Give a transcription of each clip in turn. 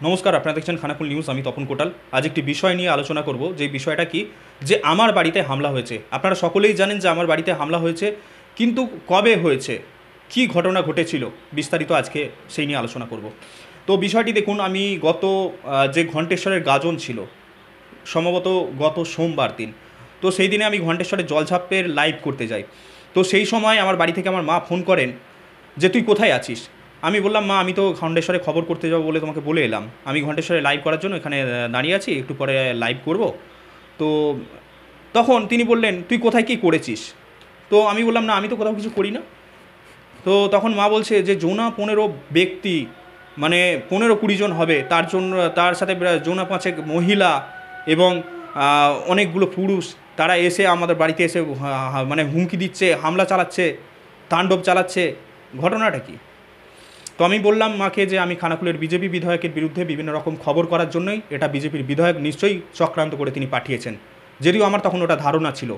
নমস্কার, আপনারা দেখছেন খানাকুল নিউজ। আমি তপন কোটাল। আজ একটি বিষয় নিয়ে আলোচনা করব, যে বিষয়টা কি, যে আমার বাড়িতে হামলা হয়েছে। আপনারা সকলেই জানেন যে আমার বাড়িতে হামলা হয়েছে, কিন্তু কবে হয়েছে, কি ঘটনা ঘটেছিল, বিস্তারিত আজকে সেই নিয়ে আলোচনা করব। তো বিষয়টি দেখুন, আমি যে ঘণ্টেশ্বরের গাজন ছিল, সম্ভবত গত সোমবার দিন, তো সেই দিনে আমি ঘণ্টেশ্বরের জলঝাপ্পের লাইভ করতে যাই। তো সেই সময় আমার বাড়ি থেকে আমার মা ফোন করেন যে তুই কোথায় আছিস। আমি বললাম, মা আমি তো ঘণ্টেশ্বরে খবর করতে যাবো বলে তোমাকে বলে এলাম, আমি ঘণ্টেশ্বরে লাইভ করার জন্য এখানে দাঁড়িয়ে আছি, একটু পরে লাইভ করব। তো তখন তিনি বললেন, তুই কোথায় কী করেছিস। তো আমি বললাম, না আমি তো কোথাও কিছু করি না। তো তখন মা বলছে যে জোনা 15 ব্যক্তি, মানে 15-20 জন হবে, তার সাথে জোনা 5 মহিলা এবং অনেকগুলো পুরুষ, তারা এসে আমাদের বাড়িতে এসে মানে হুমকি দিচ্ছে, হামলা চালাচ্ছে, তাণ্ডব চালাচ্ছে। ঘটনাটা কি? তো আমি বললাম মাকে যে আমি খানাকুলের বিজেপি বিধায়কের বিরুদ্ধে বিভিন্ন রকম খবর করার জন্যই এটা বিজেপির বিধায়ক নিশ্চয়ই চক্রান্ত করে তিনি পাঠিয়েছেন, যদিও আমার তখন ওটা ধারণা ছিল।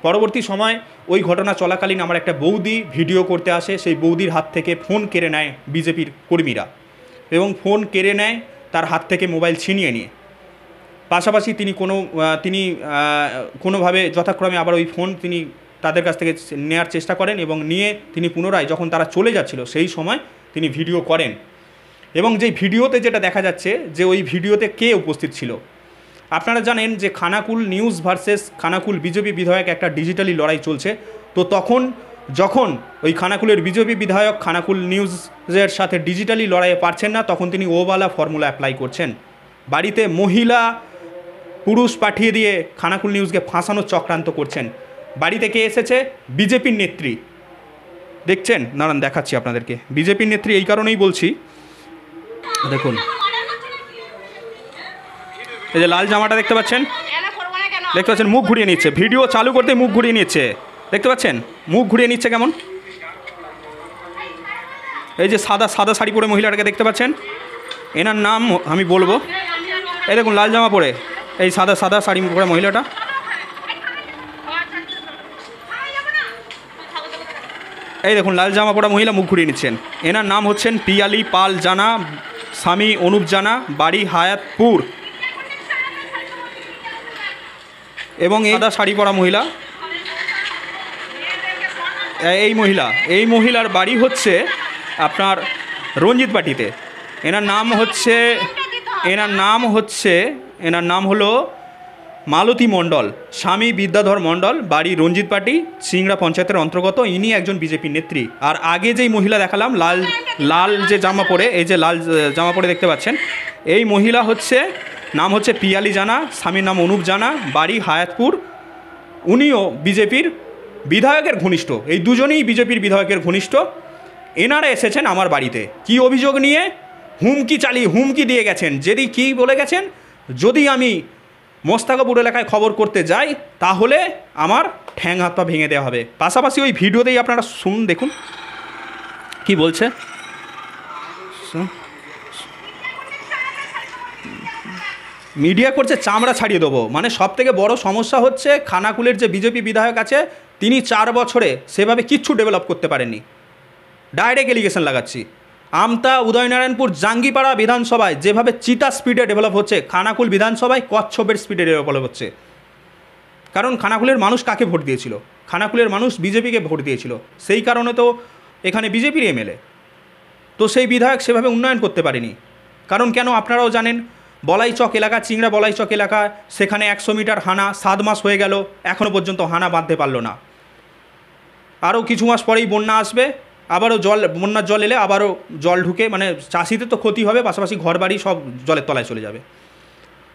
পরবর্তী সময় ওই ঘটনা চলাকালীন আমার একটা বৌদি ভিডিও করতে আসে, সেই বৌদির হাত থেকে ফোন কেড়ে নেয় বিজেপির কর্মীরা, এবং ফোন কেড়ে নেয় তার হাত থেকে মোবাইল ছিনিয়ে নিয়ে। পাশাপাশি তিনি কোনোভাবে যথাক্রমে আবার ওই ফোন তিনি তাদের কাছ থেকে নেওয়ার চেষ্টা করেন, এবং নিয়ে তিনি পুনরায় যখন তারা চলে যাচ্ছিল সেই সময় তিনি ভিডিও করেন। এবং যেই ভিডিওতে যেটা দেখা যাচ্ছে, যে ওই ভিডিওতে কে উপস্থিত ছিল। আপনারা জানেন যে Khanakul news versus Khanakul BJP বিধায়ক একটা ডিজিটালি লড়াই চলছে। তো যখন ওই খানাকুলের বিজেপি বিধায়ক খানাকুল নিউজের সাথে ডিজিটালি লড়াইয়ে পারছেন না, তখন তিনি ওবালা ফর্মুলা অ্যাপ্লাই করছেন। বাড়িতে মহিলা পুরুষ পাঠিয়ে দিয়ে খানাকুল নিউজকে ফাঁসানোর চক্রান্ত করছেন। বাড়ি থেকে এসেছে বিজেপির নেত্রী, দেখছেন, নারায়ণ দেখাচ্ছি আপনাদেরকে। বিজেপির নেত্রী এই কারণেই বলছি, দেখুন এই যে লাল জামাটা দেখতে পাচ্ছেন, মুখ ঘুরিয়ে নিচ্ছে, ভিডিও চালু করতে মুখ ঘুরিয়ে নিচ্ছে, দেখতে পাচ্ছেন মুখ ঘুরিয়ে নিচ্ছে কেমন। এই যে সাদা সাদা শাড়ি পরে মহিলাটাকে দেখতে পাচ্ছেন, এনার নাম আমি বলবো। এই দেখুন লাল জামা পরে, এই সাদা সাদা শাড়ি পরে মহিলাটা, এই দেখুন লাল জামা পরা মহিলা মুখ ঘুরিয়ে নিচ্ছেন। এনার নাম হচ্ছেন পিয়ালি পাল জানা, স্বামী অনুপ জানা, বাড়ি হায়াতপুর। এবং এই সাদা শাড়ি পরা মহিলা, এই মহিলার বাড়ি হচ্ছে আপনার রঞ্জিত পাটিতে। এনার নাম হলো মালতী মণ্ডল, স্বামী বিদ্যাধর মণ্ডল, বাড়ি রঞ্জিত পাটি, সিংড়া পঞ্চায়েতের অন্তর্গত। ইনি একজন বিজেপি নেত্রী। আর আগে যেই মহিলা দেখালাম লাল যে জামা পরে, এই যে লাল জামা পরে দেখতে পাচ্ছেন, এই মহিলা নাম হচ্ছে পিয়ালি জানা, স্বামীর নাম অনুপ জানা, বাড়ি হায়াতপুর। উনিও বিজেপির বিধায়কের ঘনিষ্ঠ, এই দুজনেই বিজেপির বিধায়কের ঘনিষ্ঠ। এনারা এসেছেন আমার বাড়িতে কি অভিযোগ নিয়ে, হুমকি দিয়ে গেছেন। কি বলে গেছেন, যদি আমি মোস্তাকাপুর এলাকায় খবর করতে যাই তাহলে আমার ঠ্যাং হাত পা ভেঙে দেওয়া হবে। পাশাপাশি ওই ভিডিওতেই আপনারা শুনুন, দেখুন কি বলছে। মিডিয়া করছে চামড়া ছাড়িয়ে দেবো। মানে সব থেকে বড় সমস্যা হচ্ছে খানাকুলের যে বিজেপি বিধায়ক আছে, তিনি 4 বছরে সেভাবে কিচ্ছু ডেভেলপ করতে পারেননি। ডাইরেক্ট এলিগেশন লাগাচ্ছি। আমতা, উদয়নারায়ণপুর, জাঙ্গিপাড়া বিধানসভায় যেভাবে চিতা স্পিডে ডেভেলপ হচ্ছে, খানাকুল বিধানসভায় কচ্ছপের স্পিডে ডেভেলপ হচ্ছে। কারণ খানাকুলের মানুষ কাকে ভোট দিয়েছিল? খানাকুলের মানুষ বিজেপিকে ভোট দিয়েছিল। সেই কারণে তো এখানে বিজেপির এমএলএ। তো সেই বিধায়ক সেভাবে উন্নয়ন করতে পারেনি। কারণ কেন আপনারাও জানেন, বলাইচক এলাকা, চিংড়া বলাইচক এলাকা, সেখানে 100 মিটার হানা 7 মাস হয়ে গেল, এখনও পর্যন্ত হানা বাঁধতে পারলো না। আরও কিছু মাস পরেই বন্যা আসবে, আবারও বন্যার জল এলে আবারও জল ঢুকে, মানে চাষিদের তো ক্ষতি হবে, পাশাপাশি ঘরবাড়ি সব জলের তলায় চলে যাবে।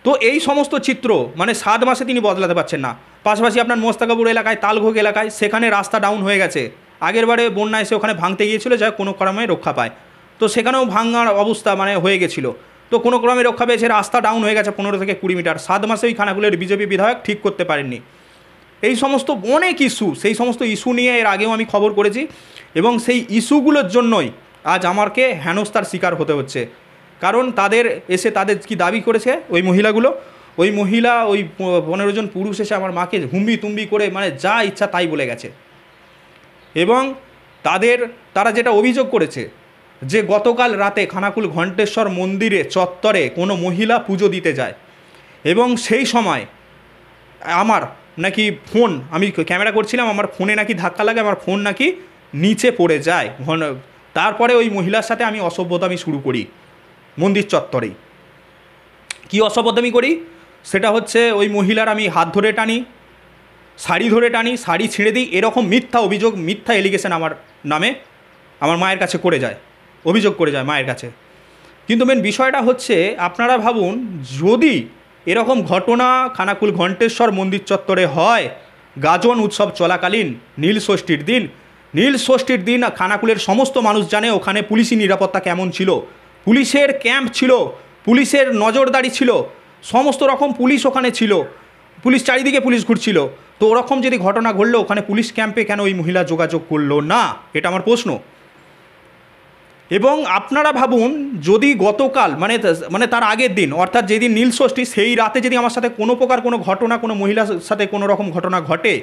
তো এই সমস্ত চিত্র মানে 7 মাসে তিনি বদলাতে পারছেন না। পাশাপাশি আপনার মোস্তাকাপুর এলাকায়, তালঘোগ এলাকায়, সেখানে রাস্তা ডাউন হয়ে গেছে। আগের বারে বন্যা এসে ওখানে ভাঙতে গিয়েছিল, যা কোনো ক্রমে রক্ষা পায়। তো সেখানেও ভাঙার অবস্থা মানে হয়ে গেছিলো, তো কোনো ক্রমে রক্ষা পেয়েছে, রাস্তা ডাউন হয়ে গেছে 15 থেকে 20 মিটার। 7 মাসে ওই খানাকুলের বিজেপি বিধায়ক ঠিক করতে পারেননি। এই সমস্ত অনেক ইস্যু, সেই সমস্ত ইস্যু নিয়ে এর আগেও আমি খবর করেছি, এবং সেই ইস্যুগুলোর জন্যই আজ আমাকে হেনস্থার শিকার হতে হচ্ছে। কারণ তাদের কি দাবি করেছে ওই মহিলাগুলো, ওই 15 জন পুরুষ এসে আমার মাকে তুম্বি করে মানে যা ইচ্ছা তাই বলে গেছে। এবং তারা যেটা অভিযোগ করেছে যে গতকাল রাতে খানাকুল ঘণ্টেশ্বর মন্দিরে চত্বরে কোনো মহিলা পুজো দিতে যায় এবং সেই সময় আমার নাকি ফোন, আমি ক্যামেরা করছিলাম, আমার ফোনে নাকি ধাক্কা লাগে, আমার ফোন নাকি নিচে পড়ে যায়। তারপরে ওই মহিলার সাথে আমি অসভ্যতামি শুরু করি মন্দির চত্বরেই। কী অসভ্যতামি করি সেটা হচ্ছে, ওই মহিলার আমি হাত ধরে টানি, শাড়ি ধরে টানি, শাড়ি ছিঁড়ে দিই, এরকম মিথ্যা অভিযোগ, মিথ্যা এলিগেশন আমার নামে আমার মায়ের কাছে করে যায়, অভিযোগ করে যায় মায়ের কাছে। কিন্তু মেন বিষয়টা হচ্ছে, আপনারা ভাবুন যদি এরকম ঘটনা খানাকুল ঘণ্টেশ্বর মন্দির চত্বরে হয় গাজন উৎসব চলাকালীন নীল ষষ্ঠীর দিন খানাকুলের সমস্ত মানুষ জানে ওখানে পুলিশি নিরাপত্তা কেমন ছিল, পুলিশের ক্যাম্প ছিল, পুলিশের নজরদারি ছিল, সমস্ত রকম পুলিশ ওখানে ছিল, পুলিশ চারিদিকে পুলিশ ঘুরছিল। তো ওরকম যদি ঘটনা ঘটলো ওখানে পুলিশ ক্যাম্পে কেন ওই মহিলা যোগাযোগ করলো না, এটা আমার প্রশ্ন। এবং আপনারা ভাবুন যদি গতকাল মানে তার আগের দিন অর্থাৎ যেদিন নীল ষষ্ঠী সেই রাতে যদি আমার সাথে কোনো প্রকার কোনো ঘটনা, কোনো মহিলার সাথে কোনো রকম ঘটনা ঘটে,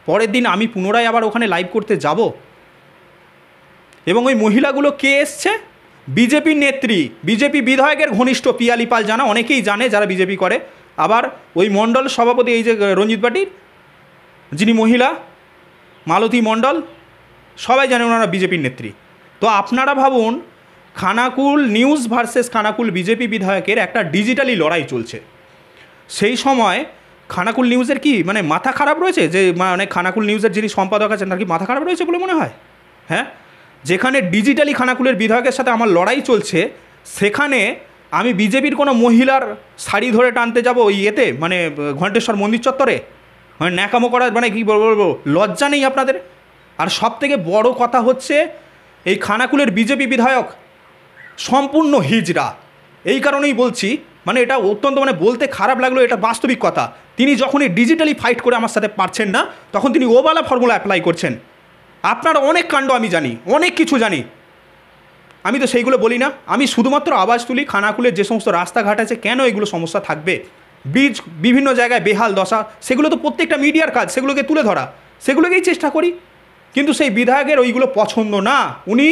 পরের দিন আমি পুনরায় আবার ওখানে লাইভ করতে যাব। এবং ওই মহিলাগুলো কে এসছে? বিজেপির নেত্রী, বিজেপি বিধায়কের ঘনিষ্ঠ পিয়ালি পাল জানা, অনেকেই জানে যারা বিজেপি করে। আবার ওই মণ্ডল সভাপতি, এই যে রঞ্জিত পাটির যিনি মহিলা মালতী মণ্ডল, সবাই জানে ওনারা বিজেপির নেত্রী। তো আপনারা ভাবুন Khanakul news versus Khanakul BJP বিধায়কের একটা ডিজিটালি লড়াই চলছে। সেই সময় খানাকুল নিউজের কি মানে মাথা খারাপ রয়েছে? যে মানে খানাকুল নিউজের যিনি সম্পাদক আছেন তার কি মাথা খারাপ রয়েছে বলে মনে হয়? হ্যাঁ, যেখানে ডিজিটালি খানাকুলের বিধায়কের সাথে আমার লড়াই চলছে, সেখানে আমি বিজেপির কোনো মহিলার শাড়ি ধরে টানতে যাব ওই এতে মানে ঘণ্টেশ্বর মন্দির চত্বরে? মানে ন্যাকামো করার মানে কী বলবো, লজ্জা নেই আপনাদের? আর সবথেকে বড় কথা হচ্ছে এই খানাকুলের বিজেপি বিধায়ক সম্পূর্ণ হিজড়া। এই কারণেই বলছি, মানে এটা অত্যন্ত মানে বলতে খারাপ লাগলো, এটা বাস্তবিক কথা। তিনি যখনই ডিজিটালি ফাইট করে আমার সাথে পারছেন না, তখন তিনি ওবালা ফর্মুলা অ্যাপ্লাই করছেন। আপনার অনেক কাণ্ড আমি জানি, অনেক কিছু জানি, আমি তো সেইগুলো বলি না। আমি শুধুমাত্র আওয়াজ তুলি খানাকুলের যে সমস্ত রাস্তাঘাট আছে কেন এগুলো সমস্যা থাকবে, ব্রিজ বিভিন্ন জায়গায় বেহাল দশা, সেগুলো তো প্রত্যেকটা মিডিয়ার কাজ, সেগুলোকে তুলে ধরা, সেগুলোকেই চেষ্টা করি। কিন্তু সেই বিধায়কের ওইগুলো পছন্দ না, উনি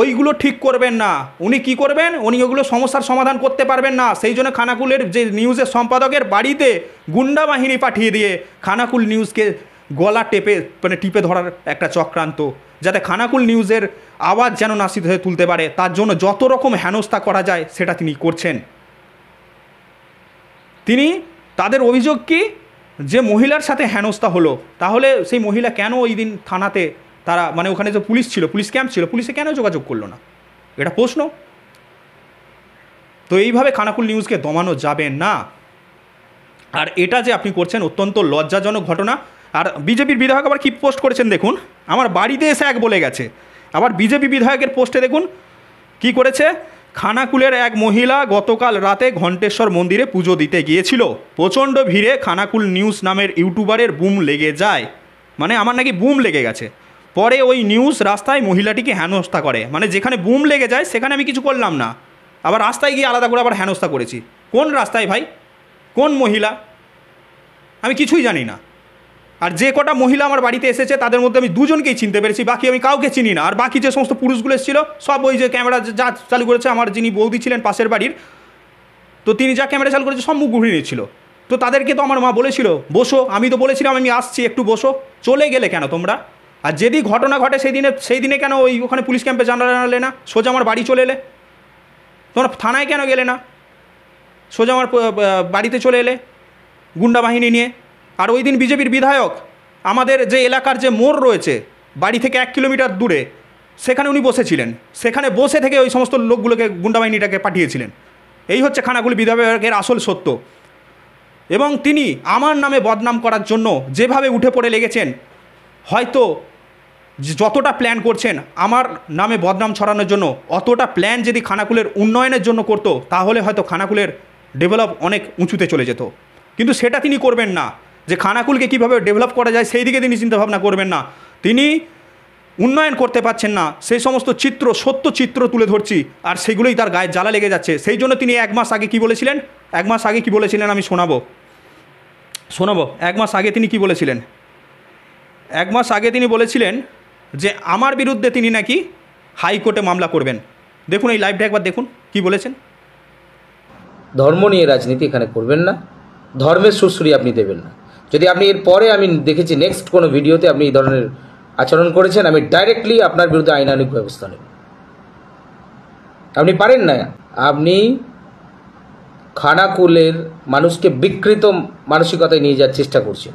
ওইগুলো ঠিক করবেন না। উনি কি করবেন? উনি ওগুলো সমস্যার সমাধান করতে পারবেন না। সেই জন্য খানাকুলের যে নিউজের সম্পাদকের বাড়িতে গুন্ডা বাহিনী পাঠিয়ে দিয়ে খানাকুল নিউজকে গলা টিপে ধরার একটা চক্রান্ত, যাতে খানাকুল নিউজের আওয়াজ যেন নাসিত হয়ে তুলতে পারে, তার জন্য যত রকম হেনস্থা করা যায় সেটা তিনি করছেন। তিনি তাদের অভিযোগ কি যে মহিলার সাথে হেনস্থা হলো, তাহলে সেই মহিলা কেন ওই দিন থানাতে তারা মানে ওখানে যে পুলিশ ছিল, পুলিশ ক্যাম্প ছিল, পুলিশে কেন যোগাযোগ করলো না, এটা প্রশ্ন। তো এইভাবে খানাকুল নিউজকে দমানো যাবে না। আর এটা যে আপনি করছেন অত্যন্ত লজ্জাজনক ঘটনা। আর বিজেপির বিধায়ক আবার কি পোস্ট করেছেন দেখুন, আমার বাড়িতে এসে এক বলে গেছে। আবার বিজেপি বিধায়কের পোস্টে দেখুন কি করেছে, খানাকুলের এক মহিলা গতকাল রাতে ঘণ্টেশ্বর মন্দিরে পুজো দিতে গিয়েছিল, প্রচণ্ড ভিড়ে খানাকুল নিউজ নামের ইউটিউবারের বুম লেগে যায়। মানে আমার নাকি বুম লেগে গেছে, পরে ওই নিউজ রাস্তায় মহিলাটিকে হেনস্থা করে। মানে যেখানে বুম লেগে যায় সেখানে আমি কিছু করলাম না, আবার রাস্তায় গিয়ে আলাদা করে আবার হেনস্থা করেছি। কোন রাস্তায় ভাই, কোন মহিলা? আমি কিছুই জানি না। আর যে কটা মহিলা আমার বাড়িতে এসেছে তাদের মধ্যে আমি দুজনকেই চিনতে পেরেছি, বাকি আমি কাউকে চিনি না। আর বাকি যে সমস্ত পুরুষগুলো এসেছিল সব ওই যে ক্যামেরা যা চালু করেছে, আমার যিনি বৌদি ছিলেন পাশের বাড়ির, তো তিনি যা ক্যামেরা চালু করেছে সব মুখ ঘুরিয়ে নিচ্ছিল। তো তাদেরকে তো আমার মা বলেছিল বসো, আমি তো বলেছিলাম আমি আসছি একটু বসো, চলে গেলে কেন তোমরা? আর যদি ঘটনা ঘটে সেই দিনে কেন ওই ওখানে পুলিশ ক্যাম্পে জানালে না, সোজা আমার বাড়ি চলে এলে? তোমরা থানায় কেন গেলে না, সোজা আমার বাড়িতে চলে এলে গুন্ডা বাহিনী নিয়ে? আর ওই দিন বিজেপির বিধায়ক আমাদের যে এলাকার যে মোড় রয়েছে বাড়ি থেকে 1 কিলোমিটার দূরে, সেখানে উনি বসেছিলেন, সেখানে বসে থেকে ওই সমস্ত লোকগুলোকে গুন্ডা বাহিনীটাকে পাঠিয়েছিলেন। এই হচ্ছে খানাকুল বিধায়কের আসল সত্য। এবং তিনি আমার নামে বদনাম করার জন্য যেভাবে উঠে পড়ে লেগেছেন, হয়তো যতটা প্ল্যান করছেন আমার নামে বদনাম ছড়ানোর জন্য, অতটা প্ল্যান যদি খানাকুলের উন্নয়নের জন্য করতো তাহলে হয়তো খানাকুলের ডেভেলপ অনেক উঁচুতে চলে যেত। কিন্তু সেটা তিনি করবেন না, যে খানাকুলকে কীভাবে ডেভেলপ করা যায় সেই দিকে তিনি চিন্তাভাবনা করবেন না। তিনি উন্নয়ন করতে পারছেন না, সেই সমস্ত চিত্র, সত্য চিত্র তুলে ধরছি, আর সেগুলোই তার গায়ে জ্বালা লেগে যাচ্ছে। সেই জন্য তিনি 1 মাস আগে কী বলেছিলেন, 1 মাস আগে কী বলেছিলেন আমি শোনাবো। 1 মাস আগে তিনি কি বলেছিলেন? 1 মাস আগে তিনি বলেছিলেন যে আমার বিরুদ্ধে তিনি নাকি হাইকোর্টে মামলা করবেন। দেখুন এই লাইভটা একবার দেখুন কি বলেছেন। ধর্ম নিয়ে রাজনীতি এখানে করবেন না, ধর্মের সুশ্রী আপনি দেবেন না। যদি আপনি এর পরে আমি দেখেছি নেক্সট কোনো ভিডিওতে আপনি এই ধরনের আচরণ করেছেন, আমি ডাইরেক্টলি আপনার বিরুদ্ধে আইনানুগ ব্যবস্থা নেব। আপনি পারেন না, আপনি খানাকুলের মানুষকে বিকৃত মানসিকতায় নিয়ে যাওয়ার চেষ্টা করছেন।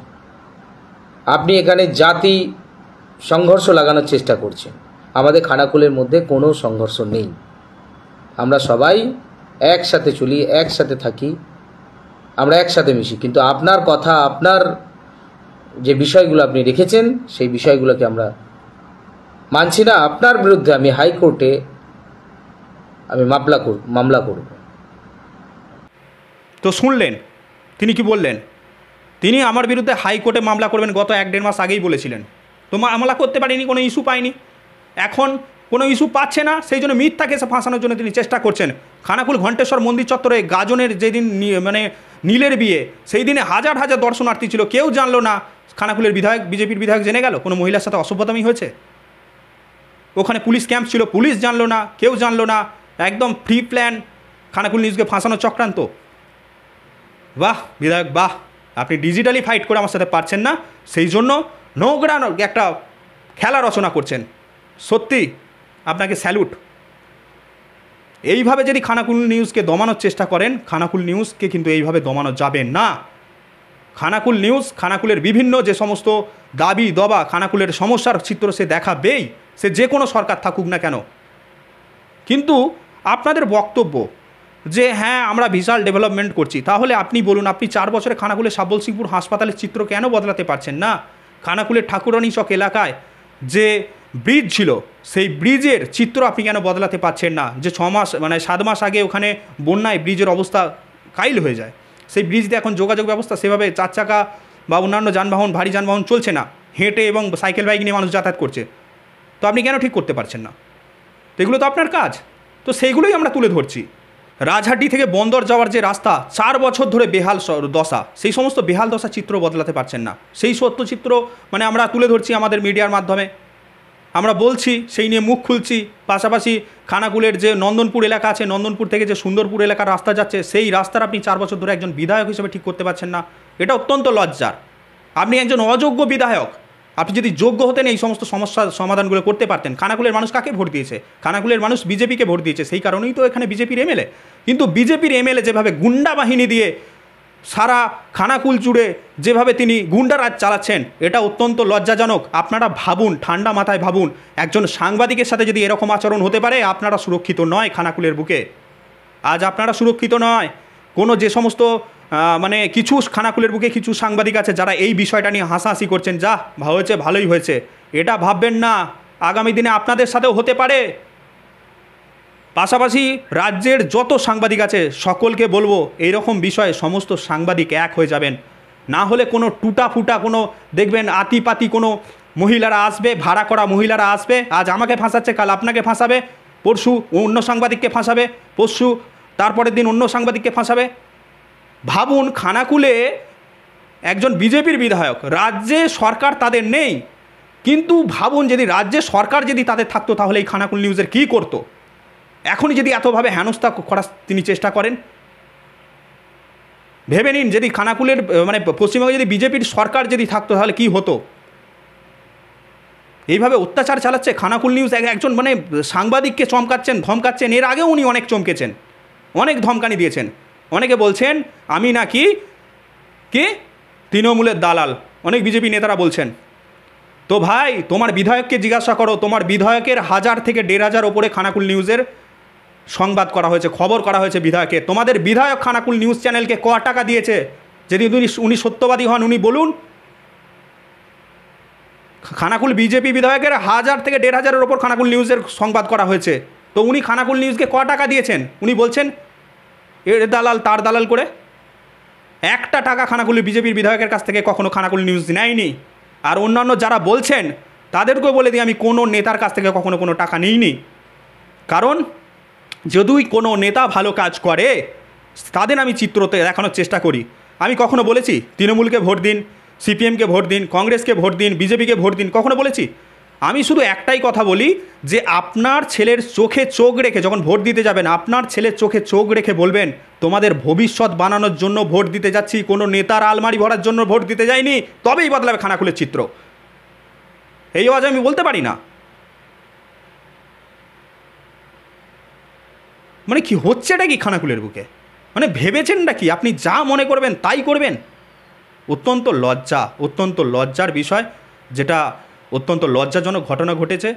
আপনি এখানে জাতি সংঘর্ষ লাগানোর চেষ্টা করছেন। আমাদের খানাকুলের মধ্যে কোনো সংঘর্ষ নেই, আমরা সবাই একসাথে চলি, একসাথে থাকি, আমরা একসাথে মিশি। কিন্তু আপনার কথা, আপনার যে বিষয়গুলো আপনি রেখেছেন সেই বিষয়গুলোকে আমরা মানছি না। আপনার বিরুদ্ধে আমি হাইকোর্টে আমি মামলা করব। তো শুনলেন তিনি কি বললেন, তিনি আমার বিরুদ্ধে হাইকোর্টে মামলা করবেন গত 1-1.5 মাস আগেই বলেছিলেন। তো মামলা করতে পারেনি, কোনো ইস্যু পায়নি, এখন কোনো ইস্যু পাচ্ছে না, সেই জন্য মিথ্যা কেসে ফাঁসানোর জন্য তিনি চেষ্টা করছেন। খানাকুল ঘণ্টেশ্বর মন্দির চত্বরে গাজনের যেদিন মানে নীলের বিয়ে, সেই দিনে হাজার হাজার দর্শনার্থী ছিল, কেউ জানলো না। খানাকুলের বিধায়ক, বিজেপির বিধায়ক জেনে গেল কোনো মহিলার সাথে অসভ্যতামি হয়েছে। ওখানে পুলিশ ক্যাম্প ছিল, পুলিশ জানলো না, কেউ জানলো না, একদম ফ্রি প্ল্যান খানাকুল নিউজকে ফাঁসানোর চক্রান্ত। বাহ বিধায়ক বাহ, আপনি ডিজিটালি ফাইট করে আমার সাথে পারছেন না, সেই জন্য নোংরা একটা খেলা রচনা করছেন। সত্যি আপনাকে স্যালুট। এইভাবে যদি খানাকুল নিউজকে দমানোর চেষ্টা করেন, খানাকুল নিউজকে কিন্তু এইভাবে দমানো যাবে না। খানাকুল নিউজ খানাকুলের বিভিন্ন যে সমস্ত দাবি দবা, খানাকুলের সমস্যার চিত্র সে দেখাবেই, সে যে কোনো সরকার থাকুক না কেন। কিন্তু আপনাদের বক্তব্য যে হ্যাঁ আমরা বিশাল ডেভেলপমেন্ট করছি, তাহলে আপনি বলুন, আপনি 4 বছরে খানাকুলের সাব্বল সিংপুর হাসপাতালের চিত্র কেন বদলাতে পারছেন না? খানাকুলের ঠাকুরানী চক এলাকায় যে ব্রিজ ছিল, সেই ব্রিজের চিত্র আপনি কেন বদলাতে পারছেন না? যে 6 মাস মানে 7 মাস আগে ওখানে বন্যায় ব্রিজের অবস্থা কাইল হয়ে যায়, সেই ব্রিজ দিয়ে এখন যোগাযোগ ব্যবস্থা সেভাবে 4 চাকা বা অন্যান্য যানবাহন, ভারী যানবাহন চলছে না, হেঁটে এবং সাইকেল বাইক নিয়ে মানুষ যাতায়াত করছে। তো আপনি কেন ঠিক করতে পারছেন না? তো এগুলো তো আপনার কাজ, তো সেইগুলোই আমরা তুলে ধরছি। রাজহাটি থেকে বন্দর যাওয়ার যে রাস্তা 4 বছর ধরে বেহাল দশা, সেই সমস্ত বেহাল দশা চিত্র বদলাতে পারছেন না। সেই সত্য চিত্র মানে আমরা তুলে ধরছি আমাদের মিডিয়ার মাধ্যমে, আমরা বলছি, সেই নিয়ে মুখ খুলছি। পাশাপাশি খানাকুলের যে নন্দনপুর এলাকা আছে, নন্দনপুর থেকে যে সুন্দরপুর এলাকার রাস্তা যাচ্ছে, সেই রাস্তার আপনি 4 বছর ধরে একজন বিধায়ক হিসেবে ঠিক করতে পারছেন না। এটা অত্যন্ত লজ্জার। আপনি একজন অযোগ্য বিধায়ক। আপনি যদি যোগ্য হতেন এই সমস্ত সমস্যার সমাধানগুলো করতে পারতেন। খানাকুলের মানুষ কাকে ভোট দিয়েছে? খানাকুলের মানুষ বিজেপিকে ভোট দিয়েছে, সেই কারণেই তো এখানে বিজেপির এমএলএ। কিন্তু বিজেপির এমএলএ যেভাবে গুন্ডা বাহিনী দিয়ে সারা খানাকুল জুড়ে যেভাবে তিনি গুন্ডারাজ চালাচ্ছেন, এটা অত্যন্ত লজ্জাজনক। আপনারা ভাবুন, ঠান্ডা মাথায় ভাবুন, একজন সাংবাদিকের সাথে যদি এরকম আচরণ হতে পারে, আপনারা সুরক্ষিত নয় খানাকুলের বুকে। আজ আপনারা সুরক্ষিত নয়। কোনো যে সমস্ত মানে কিছু খানাকুলের বুকে কিছু সাংবাদিক আছে যারা এই বিষয়টা নিয়ে হাসাহাসি করছেন, যা হয়েছে ভালোই হয়েছে, এটা ভাববেন না, আগামী দিনে আপনাদের সাথেও হতে পারে। পাশাপাশি রাজ্যের যত সাংবাদিক আছে সকলকে বলবো, এইরকম বিষয়ে সমস্ত সাংবাদিক এক হয়ে যাবেন। না হলে কোনো টুটা ফুটা কোনো দেখবেন আতিপাতি কোনো মহিলারা আসবে, ভাড়া করা মহিলারা আসবে, আজ আমাকে ফাঁসাচ্ছে, কাল আপনাকে ফাঁসাবে, পরশু অন্য সাংবাদিককে ফাঁসাবে, পরশু তারপরের দিন অন্য সাংবাদিককে ফাঁসাবে। ভাবুন, খানাকুলে একজন বিজেপির বিধায়ক, রাজ্যে সরকার তাদের নেই, কিন্তু ভাবুন যদি রাজ্যে সরকার যদি তাদের থাকতো, তাহলে এই খানাকুল নিউজের কী করতো? এখনই যদি এতভাবে হেনস্থা করার তিনি চেষ্টা করেন, ভেবে নিন যদি খানাকুলের মানে পশ্চিমবঙ্গে যদি বিজেপির সরকার যদি থাকতো, তাহলে কি হতো? এইভাবে অত্যাচার চালাচ্ছে খানাকুল নিউজ। একজন মানে সাংবাদিককে চমকাচ্ছেন, ধমকাচ্ছেন। এর আগেও উনি অনেক চমকেছেন, অনেক ধমকানি দিয়েছেন। অনেকে বলছেন আমি নাকি কি তৃণমূলের দালাল, অনেক বিজেপি নেতারা বলছেন। তো ভাই, তোমার বিধায়ককে জিজ্ঞাসা করো, তোমার বিধায়কের 1000 থেকে 1500 ওপরে খানাকুল নিউজের সংবাদ করা হয়েছে, খবর করা হয়েছে বিধায়কের। তোমাদের বিধায়ক খানাকুল নিউজ চ্যানেলকে ক টাকা দিয়েছে? যদি উনি সত্যবাদী হন উনি বলুন। খানাকুল বিজেপি বিধায়কের 1000 থেকে 1500-এর ওপর খানাকুল নিউজের সংবাদ করা হয়েছে, তো উনি খানাকুল নিউজকে ক টাকা দিয়েছেন? উনি বলছেন এর দালাল তার দালাল করে। একটা টাকা খানাকুল বিজেপির বিধায়কের কাছ থেকে কখনো খানাকুল নিউজ নেয়নি। আর অন্যান্য যারা বলছেন তাদেরকেও বলে দিই, আমি কোনো নেতার কাছ থেকে কখনো কোনো টাকা নিইনি। কারণ যদি কোনো নেতা ভালো কাজ করে, তাদের আমি চিত্রতে দেখানোর চেষ্টা করি। আমি কখনো বলেছি তৃণমূলকে ভোট দিন, সিপিএমকে ভোট দিন, কংগ্রেসকে ভোট দিন, বিজেপিকে ভোট দিন? কখনো বলেছি? আমি শুধু একটাই কথা বলি যে আপনার ছেলের চোখে চোখ রেখে যখন ভোট দিতে যাবেন, আপনার ছেলের চোখে চোখ রেখে বলবেন তোমাদের ভবিষ্যৎ বানানোর জন্য ভোট দিতে যাচ্ছি, কোনো নেতার আলমারি ভরার জন্য ভোট দিতে যাইনি, তবেই বদলাবে খানাকুলের চিত্র। এই আওয়াজ আমি বলতে পারি না। মানে কি হচ্ছেটা কি খানাকুলের বুকে? মানে ভেবেছেনটা কি আপনি যা মনে করবেন তাই করবেন? অত্যন্ত লজ্জার বিষয়, যেটা অত্যন্ত লজ্জাজনক ঘটনা ঘটেছে।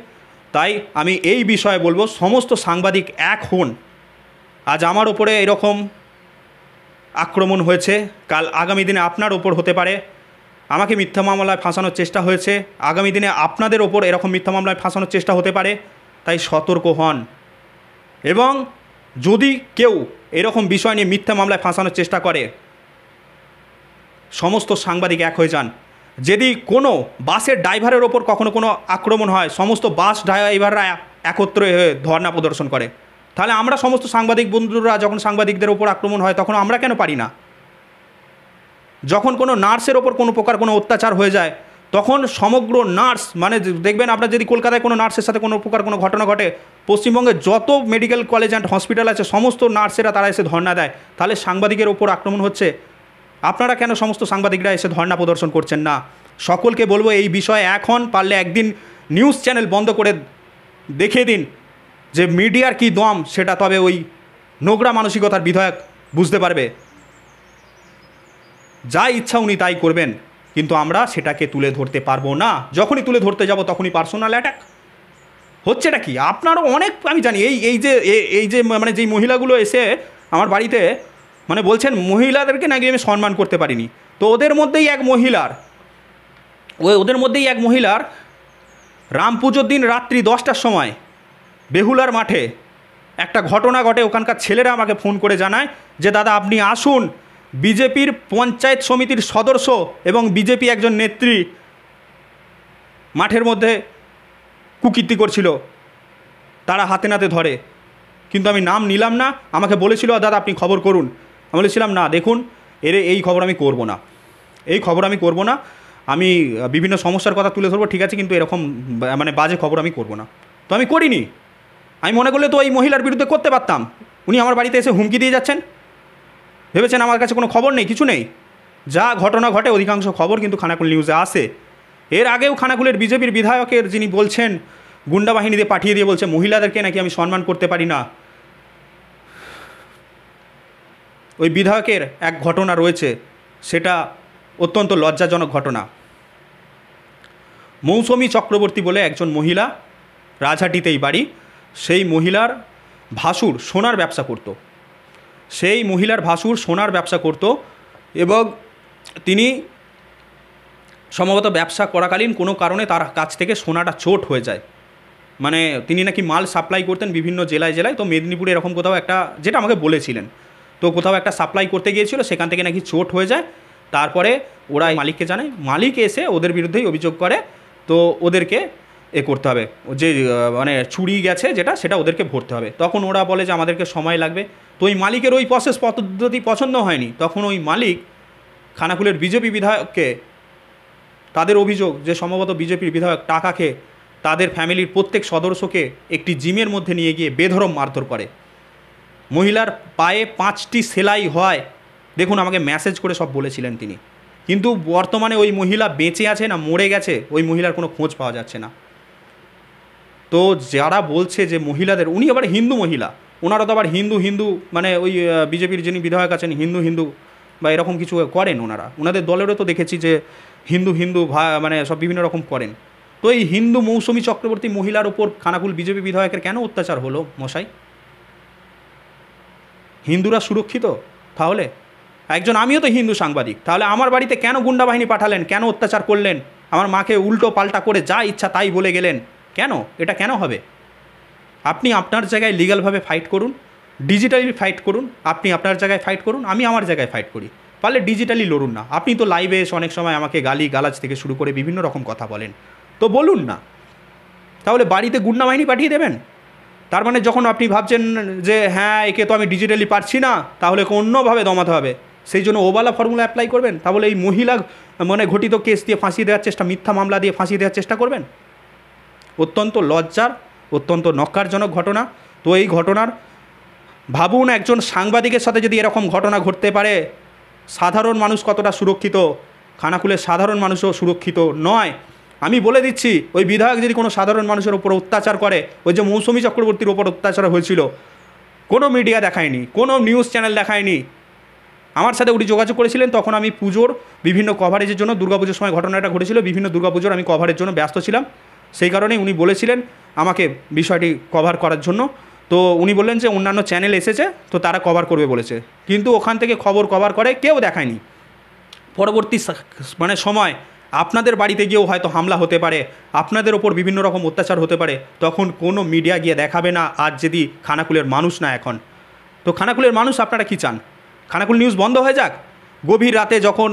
তাই আমি এই বিষয়ে বলবো সমস্ত সাংবাদিক এক হন। আজ আমার ওপরে এরকম আক্রমণ হয়েছে, কাল আগামী দিনে আপনার ওপর হতে পারে। আমাকে মিথ্যা মামলায় ফাঁসানোর চেষ্টা হয়েছে, আগামী দিনে আপনাদের ওপর এরকম মিথ্যা মামলায় ফাঁসানোর চেষ্টা হতে পারে। তাই সতর্ক হন, এবং যদি কেউ এরকম বিষয় নিয়ে মিথ্যা মামলায় ফাঁসানোর চেষ্টা করে, সমস্ত সাংবাদিক এক হয়ে যান। যদি কোনো বাসের ড্রাইভারের ওপর কখনো কোনো আক্রমণ হয়, সমস্ত বাস ড্রাইভাররা একত্রে হয়ে ধর্ণা প্রদর্শন করে, তাহলে আমরা সমস্ত সাংবাদিক বন্ধুরা যখন সাংবাদিকদের ওপর আক্রমণ হয় তখন আমরা কেন পারি না? যখন কোনো নার্সের ওপর কোনো প্রকার কোনো অত্যাচার হয়ে যায়, তখন সমগ্র নার্স, মানে দেখবেন আপনার যদি কলকাতায় কোনো নার্সের সাথে কোনো প্রকার কোনো ঘটনা ঘটে, পশ্চিমবঙ্গে যত মেডিকেল কলেজ অ্যান্ড হসপিটাল আছে সমস্ত নার্সেরা তারা এসে ধর্ণা দেয়। তাহলে সাংবাদিকের ওপর আক্রমণ হচ্ছে, আপনারা কেন সমস্ত সাংবাদিকরা এসে ধর্ণা প্রদর্শন করছেন না? সকলকে বলবো এই বিষয়ে এখন পারলে একদিন নিউজ চ্যানেল বন্ধ করে দেখিয়ে দিন যে মিডিয়ার কি দম, সেটা তবে ওই নোংরা মানসিকতার বিধায়ক বুঝতে পারবে। যা ইচ্ছা উনি তাই করবেন, কিন্তু আমরা সেটাকে তুলে ধরতে পারবো না। যখনই তুলে ধরতে যাব তখনই পার্সোনাল অ্যাটাক হচ্ছেটা কি? আপনারও অনেক আমি জানি, এই যে মানে যেই মহিলাগুলো এসে আমার বাড়িতে মানে বলছেন মহিলাদেরকে নাকি আমি সম্মান করতে পারিনি, তো ওদের মধ্যেই এক মহিলার রাম পুজোর দিন রাত্রি 10টার সময় বেহুলার মাঠে একটা ঘটনা ঘটে। ওখানকার ছেলেরা আমাকে ফোন করে জানায় যে দাদা আপনি আসুন, বিজেপির পঞ্চায়েত সমিতির সদস্য এবং বিজেপি একজন নেত্রী মাঠের মধ্যে কুকীর্তি করছিল, তারা হাতে নাতে ধরে। কিন্তু আমি নাম নিলাম না, আমাকে বলেছিল দাদা আপনি খবর করুন। আমি বলেছিলাম না দেখুন এই খবর আমি করব না, আমি বিভিন্ন সমস্যার কথা তুলে ধরবো ঠিক আছে, কিন্তু এরকম মানে বাজে খবর আমি করব না। তো আমি করিনি। আমি মনে করলে তো এই মহিলার বিরুদ্ধে করতে পারতাম। উনি আমার বাড়িতে এসে হুমকি দিয়ে যাচ্ছেন, ভেবেছেন আমার কাছে কোনো খবর নেই, কিছু নেই। যা ঘটনা ঘটে অধিকাংশ খবর কিন্তু খানাকুল নিউজে আসে। এর আগেও খানাকুলের বিজেপির বিধায়কের যিনি বলছেন গুন্ডা বাহিনীতে পাঠিয়ে দিয়ে বলছে মহিলাদেরকে নাকি আমি সম্মান করতে পারি না, ওই বিধায়কের এক ঘটনা রয়েছে, সেটা অত্যন্ত লজ্জাজনক ঘটনা। মৌসুমী চক্রবর্তী বলে একজন মহিলা, রাজহাটিতেই বাড়ি, সেই মহিলার ভাসুর সোনার ব্যবসা করত, এবং তিনি সম্ভবত ব্যবসা করাকালীন কোনো কারণে তার কাছ থেকে সোনাটা চোট হয়ে যায়। মানে তিনি নাকি মাল সাপ্লাই করতেন বিভিন্ন জেলায়, তো মেদিনীপুরে এরকম কোথাও একটা, যেটা আমাকে বলেছিলেন, তো কোথাও একটা সাপ্লাই করতে গিয়েছিল, সেখান থেকে নাকি চোট হয়ে যায়। তারপরে ওরা মালিককে জানায়, মালিক এসে ওদের বিরুদ্ধেই অভিযোগ করে, তো ওদেরকে করতে হবে, যে মানে চুরি গেছে সেটা ওদেরকে ভরতে হবে। তখন ওরা বলে যে আমাদেরকে সময় লাগবে। তো ওই মালিকের ওই প্রসেস পদ্ধতি পছন্দ হয়নি। তখন ওই মালিক খানাকুলের বিজেপি বিধায়ককে, তাদের অভিযোগ যে সম্ভবত বিজেপির বিধায়ক টাকা খেয়ে তাদের ফ্যামিলির প্রত্যেক সদস্যকে একটি জিমের মধ্যে নিয়ে গিয়ে বেধড়ক মারধর করে। মহিলার পায়ে 5টি সেলাই হয়, দেখুন আমাকে মেসেজ করে সব বলেছিলেন তিনি। কিন্তু বর্তমানে ওই মহিলা বেঁচে আছে না মরে গেছে, ওই মহিলার কোনো খোঁজ পাওয়া যাচ্ছে না। তো যারা বলছে যে মহিলাদের, উনি আবার হিন্দু মহিলা, ওনারা তো আবার হিন্দু মানে ওই বিজেপির যিনি বিধায়ক আছেন হিন্দু বা এরকম কিছু করেন ওনাদের দলেরও তো দেখেছি যে হিন্দু মানে সব বিভিন্ন রকম করেন। তো এই হিন্দু মৌসুমী চক্রবর্তী মহিলার ওপর খানাকুল বিজেপি বিধায়কের কেন অত্যাচার হলো মশাই? হিন্দুরা সুরক্ষিত? তাহলে আমিও তো হিন্দু সাংবাদিক, তাহলে আমার বাড়িতে কেন গুন্ডা বাহিনী পাঠালেন, কেন অত্যাচার করলেন, আমার মাকে উল্টো পাল্টা করে যা ইচ্ছা তাই বলে গেলেন, কেন? এটা কেন হবে? আপনি আপনার জায়গায় লিগ্যালভাবে ফাইট করুন, ডিজিটালি ফাইট করুন, আপনি আপনার জায়গায় ফাইট করুন, আমি আমার জায়গায় ফাইট করি। পারলে ডিজিটালি লড়ুন না। আপনি তো লাইভে এসে অনেক সময় আমাকে গালাজ থেকে শুরু করে বিভিন্ন রকম কথা বলেন, তো বলুন না। তাহলে বাড়িতে গুন্ডা বাহিনী পাঠিয়ে দেবেন? তার মানে যখন আপনি ভাবছেন যে হ্যাঁ একে তো আমি ডিজিটালি পারছি না, তাহলে অন্যভাবে দমাতে হবে, সেই জন্য ওবালা ফর্মুলা অ্যাপ্লাই করবেন। তাহলে এই মহিলা মানে ঘটিত কেস দিয়ে ফাঁসিয়ে দেওয়ার চেষ্টা, মিথ্যা মামলা দিয়ে ফাঁসিয়ে দেওয়ার চেষ্টা করবেন? অত্যন্ত লজ্জার, অত্যন্ত নক্কারজনক ঘটনা। তো এই ঘটনার ভাবুন, একজন সাংবাদিকের সাথে যদি এরকম ঘটনা ঘটতে পারে, সাধারণ মানুষ কতটা সুরক্ষিত? খানাকুলের সাধারণ মানুষও সুরক্ষিত নয়। আমি বলে দিচ্ছি, ওই বিধায়ক যদি কোনো সাধারণ মানুষের ওপর অত্যাচার করে, ওই যে মৌসুমী চক্রবর্তীর ওপর অত্যাচার হয়েছিল, কোনো মিডিয়া দেখায়নি, কোনো নিউজ চ্যানেল দেখায়নি। আমার সাথে উনি যোগাযোগ করেছিলেন, তখন আমি পুজোর বিভিন্ন কভারেজের জন্য, দুর্গাপুজোর সময় ঘটনাটা ঘটেছিল, বিভিন্ন দুর্গাপুজোর আমি কভারের জন্য ব্যস্ত ছিলাম। সেই কারণেই উনি বলেছিলেন আমাকে বিষয়টি কভার করার জন্য। তো উনি বললেন যে অন্যান্য চ্যানেল এসেছে, তো তারা কভার করবে বলেছে, কিন্তু ওখান থেকে খবর কভার করে কেউ দেখায়নি। পরবর্তী সময় আপনাদের বাড়িতে গিয়েও হয়তো হামলা হতে পারে, আপনাদের ওপর বিভিন্ন রকম অত্যাচার হতে পারে, তখন কোনো মিডিয়া গিয়ে দেখাবে না। আজ যদি খানাকুলের মানুষ না এখন, তো খানাকুলের মানুষ আপনারা কি চান? খানাকুল নিউজ বন্ধ হয়ে যাক? গভীর রাতে যখন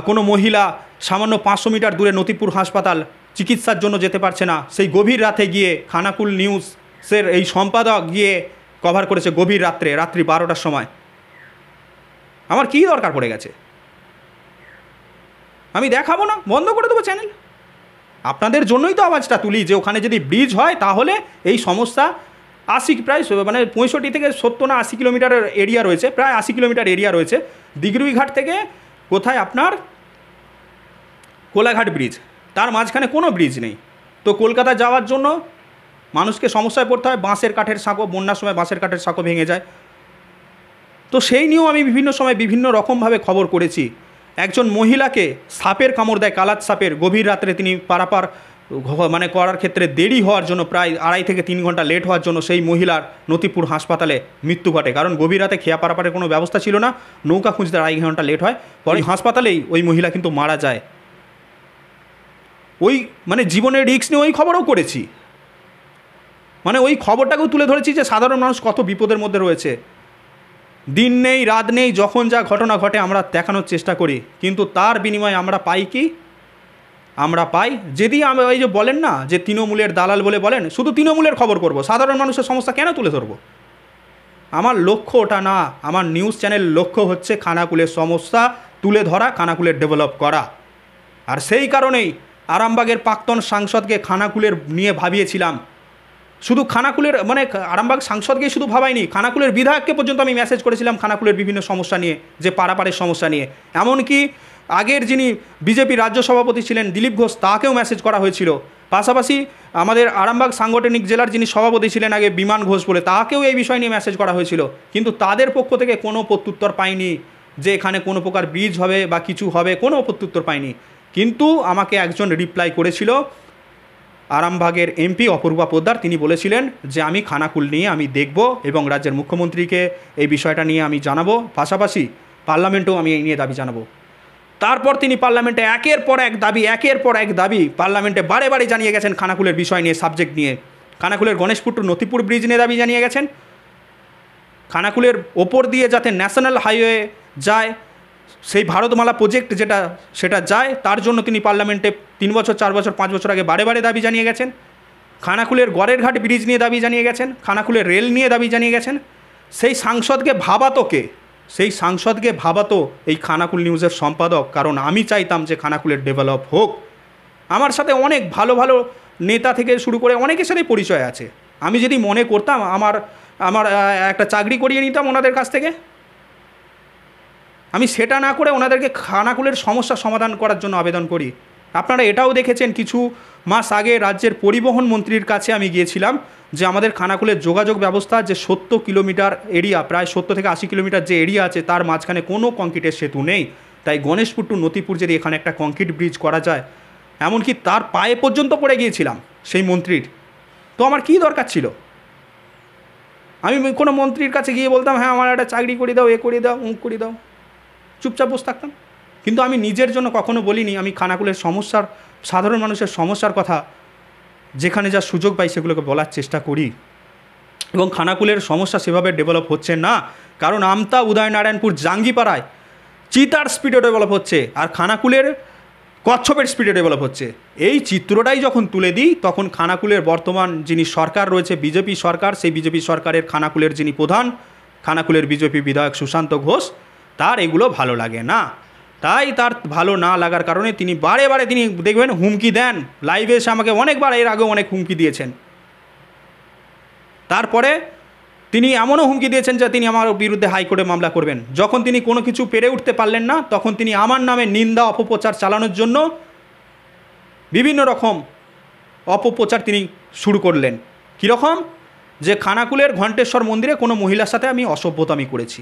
কোনো মহিলা সামান্য 500 মিটার দূরে নতিপুর হাসপাতাল চিকিৎসার জন্য যেতে পারছে না, সেই গভীর রাতে গিয়ে খানাকুল নিউজের এই সম্পাদক গিয়ে কভার করেছে গভীর রাত্রে, রাত্রি 12টার সময়। আমার কী দরকার পড়ে গেছে? আমি দেখাবো না, বন্ধ করে দেবো চ্যানেল। আপনাদের জন্যই তো আওয়াজটা তুলি, যে ওখানে যদি ব্রিজ হয় তাহলে এই সমস্যা প্রায় 65 থেকে 70 না 80 কিলোমিটারের এরিয়া রয়েছে, প্রায় 80 কিলোমিটার এরিয়া রয়েছে। দিগরুইঘাট থেকে কোথায় আপনার কোলাঘাট ব্রিজ, তার মাঝখানে কোনো ব্রিজ নেই। তো কলকাতা যাওয়ার জন্য মানুষকে সমস্যায় পড়তে হয়। বাঁশের কাঠের সাঁকো, বন্যার সময় বাঁশের কাঠের সাঁকো ভেঙে যায়। তো সেই নিয়েও আমি বিভিন্ন সময় বিভিন্ন রকমভাবে খবর করেছি। একজন মহিলাকে সাপের কামড় দেয়, কালাত সাপের, গভীর রাত্রে তিনি পারাপার করার ক্ষেত্রে দেরি হওয়ার জন্য, প্রায় 2.5 থেকে 3 ঘন্টা লেট হওয়ার জন্য সেই মহিলার নতিপুর হাসপাতালে মৃত্যু ঘটে। কারণ গভীর রাতে খেয়া পারাপারের কোনো ব্যবস্থা ছিল না, নৌকা খুঁজতে 2.5 ঘন্টা লেট হয়, পরে হাসপাতালেই ওই মহিলা কিন্তু মারা যায়। ওই জীবনের রিস্ক নিয়ে ওই খবরও করেছি, ওই খবরটাকেও তুলে ধরেছি যে সাধারণ মানুষ কত বিপদের মধ্যে রয়েছে। দিন নেই রাত নেই, যখন যা ঘটনা ঘটে আমরা দেখানোর চেষ্টা করি, কিন্তু তার বিনিময়ে আমরা পাই কি? আমরা পাই, যদি আমরা ওই যে বলেন না যে তৃণমূলের দালাল বলে বলেন, শুধু তৃণমূলের খবর করব, সাধারণ মানুষের সমস্যা কেন তুলে ধরবো? আমার লক্ষ্য ওটা না। আমার নিউজ চ্যানেল লক্ষ্য হচ্ছে খানাকুলের সমস্যা তুলে ধরা, খানাকুলের ডেভেলপ করা। আর সেই কারণেই আরামবাগের প্রাক্তন সাংসদকে খানাকুলের নিয়ে ভাবিয়েছিলাম। শুধু খানাকুলের আরামবাগ সাংসদকে শুধু ভাবাইনি, খানাকুলের বিধায়ককে পর্যন্ত আমি মেসেজ করেছিলাম খানাকুলের বিভিন্ন সমস্যা নিয়ে, যে পারাপারের সমস্যা নিয়ে। এমনকি আগের যিনি বিজেপি রাজ্য সভাপতি ছিলেন দিলীপ ঘোষ, তাকেও মেসেজ করা হয়েছিল। পাশাপাশি আমাদের আরামবাগ সাংগঠনিক জেলার যিনি সভাপতি ছিলেন আগে, বিমান ঘোষ বলে, তাকেও এই বিষয় নিয়ে মেসেজ করা হয়েছিল। কিন্তু তাদের পক্ষ থেকে কোনো প্রত্যুত্তর পাইনি যে এখানে কোনো প্রকার ব্রিজ হবে বা কিছু হবে, কোনো প্রত্যুত্তর পাইনি। কিন্তু আমাকে একজন রিপ্লাই করেছিল, আরামবাগের এমপি অপূর্বা পোদ্দার, তিনি বলেছিলেন যে আমি খানাকুল নিয়ে আমি দেখব এবং রাজ্যের মুখ্যমন্ত্রীকে এই বিষয়টা নিয়ে আমি জানাবো, পাশাপাশি পার্লামেন্টেও আমি এই নিয়ে দাবি জানাবো। তারপর তিনি পার্লামেন্টে একের পর এক দাবি পার্লামেন্টে বারে বারে জানিয়ে গেছেন খানাকুলের বিষয় নিয়ে, সাবজেক্ট নিয়ে। খানাকুলের গণেশপুর টু নতিপুর ব্রিজ নিয়ে দাবি জানিয়ে গেছেন, খানাকুলের ওপর দিয়ে যাতে ন্যাশনাল হাইওয়ে যায়, সেই ভারতমালা প্রজেক্ট সেটা যায়, তার জন্য তিনি পার্লামেন্টে 3 বছর 4 বছর 5 বছর আগে বারে বারে দাবি জানিয়ে গেছেন। খানাকুলের গড়ের ঘাট ব্রিজ নিয়ে দাবি জানিয়ে গেছেন, খানাকুলের রেল নিয়ে দাবি জানিয়ে গেছেন। সেই সাংসদকে ভাবাতো এই খানাকুল নিউজের সম্পাদক, কারণ আমি চাইতাম যে খানাকুলের ডেভেলপ হোক। আমার সাথে অনেক ভালো ভালো নেতা থেকে শুরু করে অনেকের সাথেই পরিচয় আছে। আমি যদি মনে করতাম আমার একটা চাকরি করিয়ে নিতাম ওনাদের কাছ থেকে, আমি সেটা না করে ওনাদেরকে খানাকুলের সমস্যা সমাধান করার জন্য আবেদন করি। আপনারা এটাও দেখেছেন, কিছু মাস আগে রাজ্যের পরিবহন মন্ত্রীর কাছে আমি গিয়েছিলাম যে আমাদের খানাকুলের যোগাযোগ ব্যবস্থা যে 70 কিলোমিটার এরিয়া, প্রায় 70 থেকে 80 কিলোমিটার যে এরিয়া আছে, তার মাঝখানে কোনো কংক্রিটের সেতু নেই। তাই গণেশপুর টু নতিপুর যদি এখানে একটা কংক্রিট ব্রিজ করা যায়, এমনকি তার পায়ে পর্যন্ত পড়ে গিয়েছিলাম সেই মন্ত্রীর। তো আমার কী দরকার ছিল? আমি কোনো মন্ত্রীর কাছে গিয়ে বলতাম হ্যাঁ আমার একটা চাকরি করে দাও, এ করে দাও, মুখ করে দাও, চুপচাপ বসে থাকতাম। কিন্তু আমি নিজের জন্য কখনো বলিনি। আমি খানাকুলের সমস্যার, সাধারণ মানুষের সমস্যার কথা যেখানে যা সুযোগ পাই সেগুলোকে বলার চেষ্টা করি। এবং খানাকুলের সমস্যা সেভাবে ডেভেলপ হচ্ছে না, কারণ আমতা, উদয়নারায়ণপুর, জাঙ্গিপাড়ায় চিতার স্পিডে ডেভেলপ হচ্ছে, আর খানাকুলের কচ্ছপের স্পিডে ডেভেলপ হচ্ছে। এই চিত্রটাই যখন তুলে দিই, তখন খানাকুলের বর্তমান যিনি সরকার রয়েছে, বিজেপি সরকার, সেই বিজেপি সরকারের খানাকুলের যিনি প্রধান, খানাকুলের বিজেপি বিধায়ক সুশান্ত ঘোষ, তার এগুলো ভালো লাগে না। তাই তার ভালো না লাগার কারণে তিনি বারে বারে তিনি দেখবেন হুমকি দেন, লাইভে এসে আমাকে অনেকবার এর আগেও অনেক হুমকি দিয়েছেন। তারপরে তিনি এমনও হুমকি দিয়েছেন যে তিনি আমার বিরুদ্ধে হাইকোর্টে মামলা করবেন। যখন তিনি কোনো কিছু পেরে উঠতে পারলেন না, তখন তিনি আমার নামে নিন্দা অপপ্রচার চালানোর জন্য বিভিন্ন রকম অপপ্রচার তিনি শুরু করলেন। কীরকম? যে খানাকুলের ঘণ্টেশ্বর মন্দিরে কোনো মহিলার সাথে আমি অসভ্যতামি করেছি।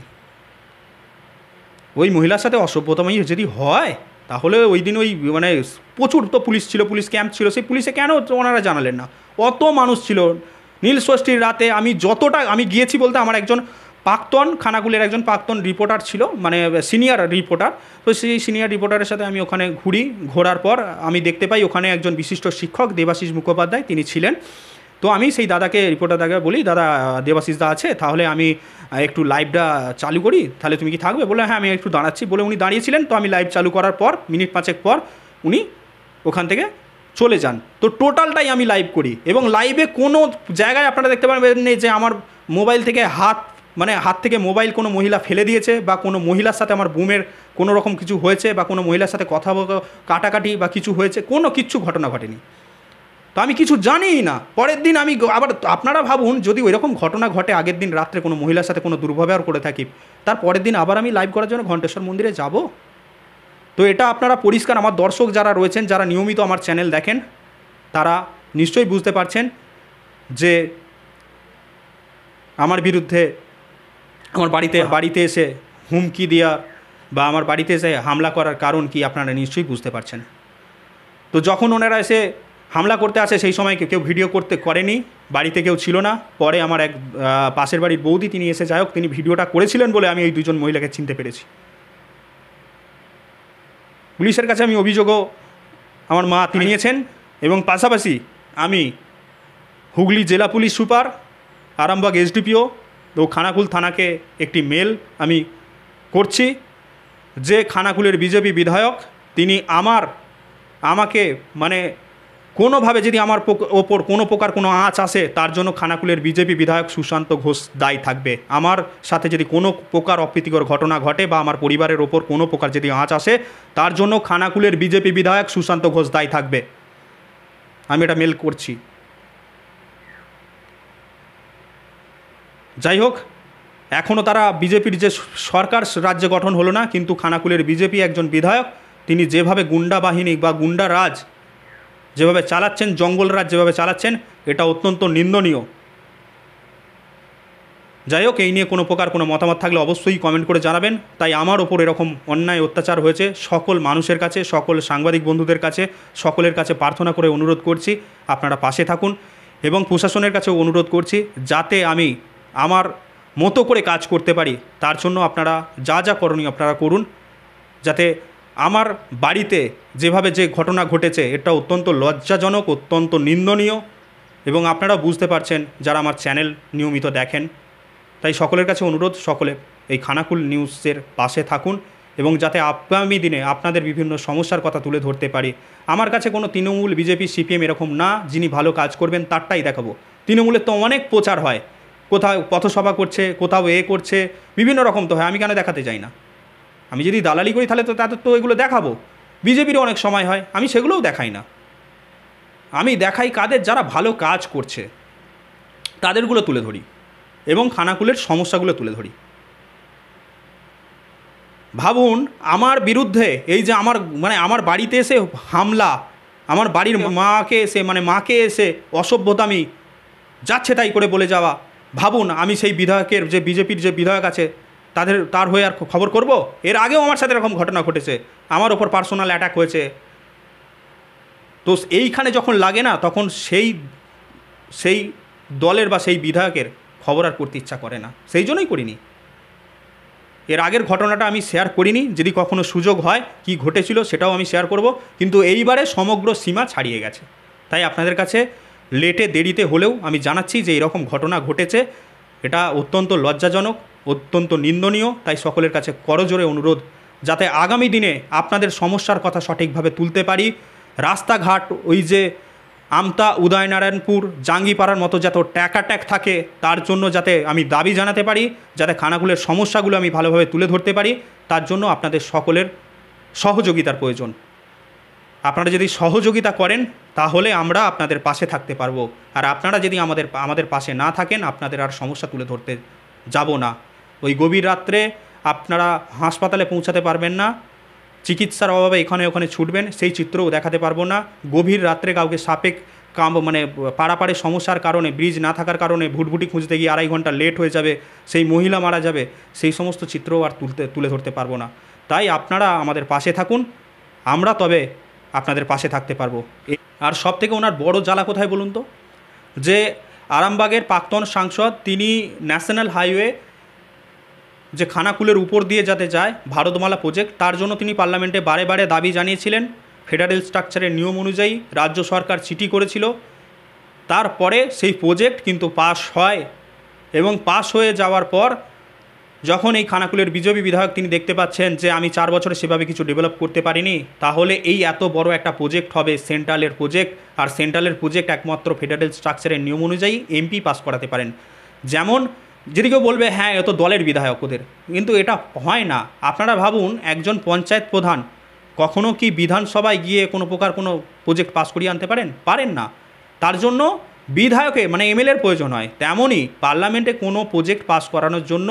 ওই মহিলার সাথে অসভ্যতামি যদি হয় তাহলে ওই দিন ওই মানে প্রচুর তো পুলিশ ছিল, পুলিশ ক্যাম্প ছিল, সেই পুলিশে কেন ওনারা জানালেন না? অত মানুষ ছিল। নীল ষষ্ঠীর রাতে আমি গিয়েছি বলতে আমার একজন খানাকুলের একজন প্রাক্তন রিপোর্টার ছিল, মানে সিনিয়র রিপোর্টার। তো সেই সিনিয়র রিপোর্টারের সাথে আমি ওখানে ঘোরার পর আমি দেখতে পাই ওখানে একজন বিশিষ্ট শিক্ষক দেবাশিস মুখোপাধ্যায় তিনি ছিলেন। তো আমি সেই রিপোর্টার দাদাকে বলি, দাদা দেবাশিস দা আছে, তাহলে আমি একটু লাইভটা চালু করি, তাহলে তুমি কি থাকবে? বলে হ্যাঁ আমি একটু দাঁড়াচ্ছি বলে উনি দাঁড়িয়েছিলেন। তো আমি লাইভ চালু করার পর মিনিট 5 পর উনি ওখান থেকে চলে যান। তো টোটালটাই আমি লাইভ করি এবং লাইভে কোনো জায়গায় আপনারা দেখতে পারবেন যে আমার মোবাইল থেকে হাত থেকে মোবাইল কোনো মহিলা ফেলে দিয়েছে বা কোনো মহিলার সাথে আমার বুমের কোনো রকম কিছু হয়েছে বা কোনো মহিলার সাথে কথা কাটাকাটি বা কিছু হয়েছে, কিচ্ছু ঘটনা ঘটেনি। তো আমি কিছু জানিই না। পরের দিন আমি আবার আপনারা ভাবুন যদি ওই রকম ঘটনা ঘটে, আগের দিন রাত্রে কোনো মহিলার সাথে কোনো দুর্ব্যবহার করে থাকি, তার পরের দিন আবার আমি লাইভ করার জন্য ঘণ্টেশ্বর মন্দিরে যাব? তো এটা আপনারা পরিষ্কার, আমার দর্শক যারা রয়েছেন, যারা নিয়মিত আমার চ্যানেল দেখেন, তারা নিশ্চয়ই বুঝতে পারছেন যে আমার বিরুদ্ধে আমার বাড়িতে এসে হুমকি দেওয়ার বা আমার বাড়িতে এসে হামলা করার কারণ কি আপনারা নিশ্চয়ই বুঝতে পারছেন। তো যখন ওনারা এসে হামলা করতে আসে সেই সময় কেউ ভিডিও করেনি, বাড়িতে কেউ ছিল না। পরে আমার এক পাশের বাড়ির বৌদি তিনি এসে যাই হোক তিনি ভিডিওটা করেছিলেন বলে আমি এই দুজন মহিলাকে চিনতে পেরেছি। পুলিশের কাছে আমি অভিযোগও আমার মা তিনি নিয়েছেন এবং পাশাপাশি আমি হুগলি জেলা পুলিশ সুপার, আরামবাগ এসডিপিও ও খানাকুল থানাকে একটি মেল আমি করছি যে খানাকুলের বিজেপি বিধায়ক তিনি আমাকে মানে কোনোভাবে যদি আমার ওপর কোনো প্রকার কোনো আঁচ আসে, তার জন্য খানাকুলের বিজেপি বিধায়ক সুশান্ত ঘোষ দায়ী থাকবে। আমার সাথে যদি কোনো প্রকার অপ্রীতিকর ঘটনা ঘটে বা আমার পরিবারের ওপর কোনো প্রকার যদি আঁচ আসে, তার জন্য খানাকুলের বিজেপি বিধায়ক সুশান্ত ঘোষ দায়ী থাকবে। আমি এটা মেল করছি। যাই হোক, এখনও তারা বিজেপির যে সরকার রাজ্যে গঠন হলো না, কিন্তু খানাকুলের বিজেপি একজন বিধায়ক তিনি যেভাবে গুন্ডা বাহিনী বা গুন্ডা রাজ যেভাবে চালাচ্ছেন, জঙ্গল রাজ যেভাবে চালাচ্ছেন, এটা অত্যন্ত নিন্দনীয়। যাই হোক, এই নিয়ে কোনো প্রকার কোনো মতামত থাকলে অবশ্যই কমেন্ট করে জানাবেন। তাই আমার ওপর এরকম অন্যায় অত্যাচার হয়েছে, সকল মানুষের কাছে, সকল সাংবাদিক বন্ধুদের কাছে, সকলের কাছে প্রার্থনা করে অনুরোধ করছি আপনারা পাশে থাকুন এবং প্রশাসনের কাছেও অনুরোধ করছি যাতে আমি আমার মতো করে কাজ করতে পারি। তার জন্য আপনারা যা যা করণীয় আপনারা করুন, যাতে আমার বাড়িতে যেভাবে যে ঘটনা ঘটেছে এটা অত্যন্ত লজ্জাজনক, অত্যন্ত নিন্দনীয় এবং আপনারা বুঝতে পারছেন যারা আমার চ্যানেল নিয়মিত দেখেন। তাই সকলের কাছে অনুরোধ, সকলে এই খানাকুল নিউজের পাশে থাকুন এবং যাতে আগামী দিনে আপনাদের বিভিন্ন সমস্যার কথা তুলে ধরতে পারি। আমার কাছে কোনো তৃণমূল, বিজেপি, সিপিএম এরকম না যিনি ভালো কাজ করবেন তারটাই দেখাবো। তৃণমূলের তো অনেক প্রচার হয়, কোথাও পথসভা করছে, কোথাও করছে, বিভিন্ন রকম তো হয়, আমি কেন দেখাতে যাই না? আমি যদি দালালি করি তাহলে তো তাদের তো এগুলো দেখাবো। বিজেপিরও অনেক সময় হয়, আমি সেগুলোও দেখাই না। আমি দেখাই কাদের, যারা ভালো কাজ করছে তাদেরগুলো তুলে ধরি এবং খানাকুলের সমস্যাগুলো তুলে ধরি। ভাবুন আমার বিরুদ্ধে এই যে আমার বাড়িতে এসে হামলা, আমার বাড়ির মাকে এসে অসভ্যতামি যাচ্ছে তাই করে বলে যাওয়া। ভাবুন আমি সেই বিধায়কের যে বিজেপির যে বিধায়ক আছে তার হয়ে আর খবর করব? এর আগেও আমার সাথে এরকম ঘটনা ঘটেছে, আমার ওপর পার্সোনাল অ্যাটাক হয়েছে। তো এইখানে যখন লাগে না, তখন সেই দলের বা সেই বিধায়কের খবর আর করতে ইচ্ছা করে না, সেই জন্যই করিনি। এর আগের ঘটনাটা আমি শেয়ার করিনি, যদি কখনো সুযোগ হয় কি ঘটেছিল সেটাও আমি শেয়ার করব, কিন্তু এইবারে সমগ্র সীমা ছাড়িয়ে গেছে। তাই আপনাদের কাছে লেটে দেরিতে হলেও আমি জানাচ্ছি যে এরকম ঘটনা ঘটেছে, এটা অত্যন্ত লজ্জাজনক, অত্যন্ত নিন্দনীয়। তাই সকলের কাছে করজোরে অনুরোধ যাতে আগামী দিনে আপনাদের সমস্যার কথা সঠিকভাবে তুলতে পারি। রাস্তাঘাট ওই যে আমতা, উদয়নারায়ণপুর, জাঙ্গিপাড়ার মতো যত ট্যাক থাকে তার জন্য যাতে আমি দাবি জানাতে পারি, যাতে খানাকুলের সমস্যাগুলো আমি ভালোভাবে তুলে ধরতে পারি, তার জন্য আপনাদের সকলের সহযোগিতার প্রয়োজন। আপনারা যদি সহযোগিতা করেন তাহলে আমরা আপনাদের পাশে থাকতে পারবো, আর আপনারা যদি আমাদের পাশে না থাকেন আপনাদের আর সমস্যা তুলে ধরতে যাব না। ওই গভীর রাত্রে আপনারা হাসপাতালে পৌঁছাতে পারবেন না, চিকিৎসার অভাবে এখানে ওখানে ছুটবেন, সেই চিত্রও দেখাতে পারবো না। গভীর রাত্রে কাউকে সাপে মানে পাড়াপাড়ে সমস্যার কারণে, ব্রিজ না থাকার কারণে ভুটভুটি খুঁজতে গিয়ে 2.5 ঘন্টা লেট হয়ে যাবে, সেই মহিলা মারা যাবে, সেই সমস্ত চিত্রও আর তুলে ধরতে পারবো না। তাই আপনারা আমাদের পাশে থাকুন, আমরা তবে আপনাদের পাশে থাকতে পারবো। আর সব থেকে ওনার বড় জ্বালা কোথায় বলুন তো, যে আরামবাগের প্রাক্তন সাংসদ তিনি ন্যাশনাল হাইওয়ে যে খানাকুলের উপর দিয়ে যাতে যায় ভারতমালা প্রজেক্ট, তার জন্য তিনি পার্লামেন্টে বারে বারে দাবি জানিয়েছিলেন। ফেডারেল স্ট্রাকচারের নিয়ম অনুযায়ী রাজ্য সরকার চিঠি করেছিল, তারপরে সেই প্রজেক্ট কিন্তু পাস হয়, এবং পাস হয়ে যাওয়ার পর যখন এই খানাকুলের বিজেপি বিধায়ক তিনি দেখতে পাচ্ছেন যে আমি 4 বছরে সেভাবে কিছু ডেভেলপ করতে পারিনি, তাহলে এই এত বড় একটা প্রজেক্ট হবে সেন্ট্রালের প্রজেক্ট, আর সেন্ট্রালের প্রজেক্ট একমাত্র ফেডারেল স্ট্রাকচারের নিয়ম অনুযায়ী এমপি পাস করাতে পারেন। যেমন যদি কেউ বলবে হ্যাঁ এত দলের বিধায়ক ওদের, কিন্তু এটা হয় না। আপনারা ভাবুন, একজন পঞ্চায়েত প্রধান কখনো কি বিধানসভায় গিয়ে কোনো প্রকার কোনো প্রজেক্ট পাস করিয়ে আনতে পারেন না। তার জন্য বিধায়কে মানে এমএলএর প্রয়োজন হয়। তেমনই পার্লামেন্টে কোনো প্রজেক্ট পাস করানোর জন্য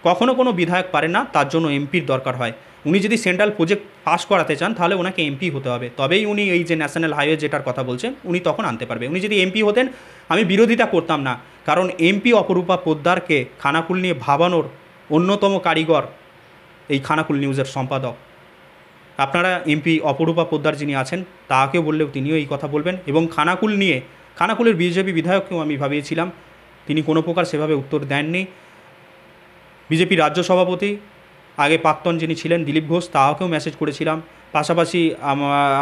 কখনো কোনো বিধায়ক পারে না, তার জন্য এমপির দরকার হয়। উনি যদি সেন্ট্রাল প্রজেক্ট পাস করাতে চান তাহলে ওনাকে এমপি হতে হবে, তবেই উনি এই যে ন্যাশনাল হাইওয়ে যেটার কথা বলছেন উনি তখন আনতে পারবে। উনি যদি এমপি হতেন আমি বিরোধিতা করতাম না, কারণ এমপি অপরূপা পোদ্দারকে খানাকুল নিয়ে ভাবানোর অন্যতম কারিগর এই খানাকুল নিউজের সম্পাদক। আপনারা এমপি অপরূপা পোদ্দার যিনি আছেন তাকে বললেও তিনিও এই কথা বলবেন। এবং খানাকুল নিয়ে খানাকুলের বিজেপি বিধায়ককেও আমি ভাবিয়েছিলাম, তিনি কোনো প্রকার সেভাবে উত্তর দেননি। বিজেপি রাজ্য সভাপতি আগে প্রাক্তন যিনি ছিলেন দিলীপ ঘোষ, তাকেও মেসেজ করেছিলাম। পাশাপাশি